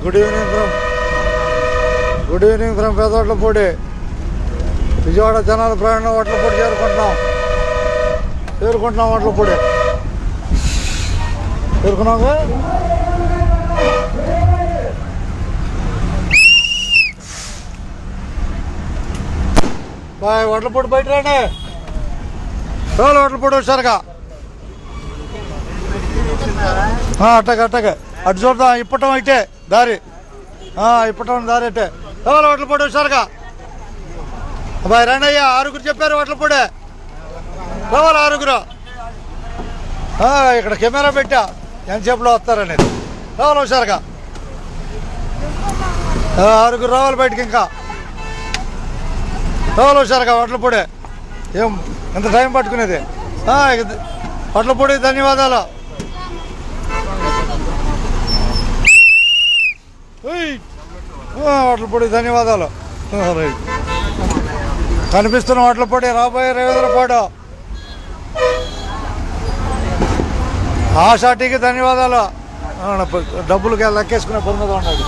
Good evening from Pedavatlapudi. Vijayawada జనాల ప్రయాణం వడ్లపూడి చేరుకుంటున్నాం వడ్లపూడి చేరుకున్నాము. బాయ్ వడ్లపూడి బయట రండి. చాలు వడ్లపూడి వచ్చారుగా. అట్టగా అటు చూద్దాం. ఇప్పటం అయితే దారి ఇప్పటం దారి అయితే చాలు వడ్లపూడి వచ్చారుగా. బాయ్ రండి అయ్యా. 6 చెప్పారు వడ్లపూడి. రావాలి 6. ఇక్కడ కెమెరా పెట్టా ఎంతసేపులో వస్తారనేది. రావాలి వచ్చారుగా. 6 రావాలి బయటికి. ఇంకా రావాలి వచ్చారుగా వడ్లపూడి. ఏం ఎంత టైం పట్టుకునేది. వడ్లపూడి ధన్యవాదాలు. వడ్లపూడి ధన్యవాదాలు. కనిపిస్తున్న వడ్లపూడి రాబోయే రేవేంద్రపాడు. ఆశాటికి ధన్యవాదాలు. డబ్బులకి లెక్కేసుకునే పని మీద ఉన్నది.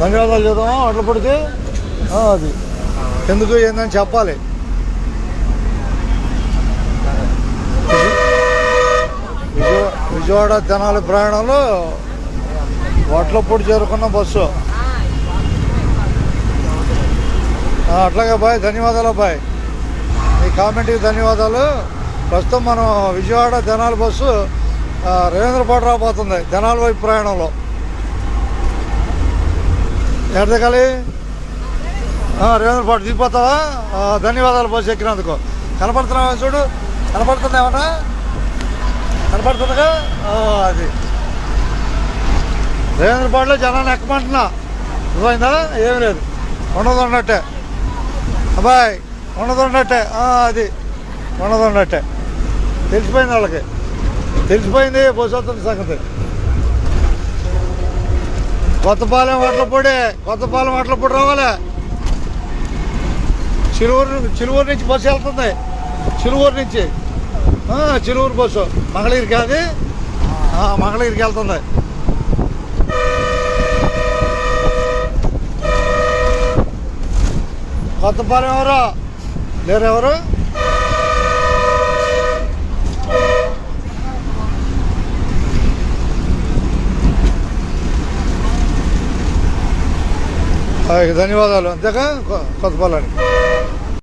ధన్యవాదాలు చూద్దామా వడ్లపూడికి. అది ఎందుకు ఏందని చెప్పాలి. విజయవాడ తెనాలి ప్రయాణంలో వడ్లపూడి చేరుకున్న బస్సు. అట్లాగే బాయ్ ధన్యవాదాలు బాయ్. ఈ కామెంట్కి ధన్యవాదాలు. ప్రస్తుతం మనం విజయవాడ తెనాలి బస్సు రేవేంద్రపాడు రాబోతుంది. తెనాలి వైపు ప్రయాణంలో ఎడదగాలి. రేవేంద్రపాడు దిగిపోతావా. ధన్యవాదాలు బస్సు ఎక్కినందుకు. కనపడుతున్నావా చూడు. కనపడుతుంది ఏమన్నా కనపడుతుందిగా. అది రేవేంద్రపాడులో జనాన్ని ఎక్కమంటున్నా. అర్థమైందా. ఏమి లేదు. ఉన్నట్టే అబ్బాయి. ఉన్నట్టే. అది ఉన్నట్టే. తెలిసిపోయింది వాళ్ళకి. తెలిసిపోయింది బస్సు వస్తుంది సంగతి. కొత్తపాలెం వడ్లపూడి రావాలి. చిలువూరు నుంచి బస్సు వెళ్తుంది. చిలువూరు నుంచి చిలువూరు బస్సు మంగళగిరికి. అది మంగళగిరికి వెళ్తుంది. కొత్తపాలెం ఎవరు లేరు. ఎవరు ధన్యవాదాలు. అంతేగా కొత్తపాలెం.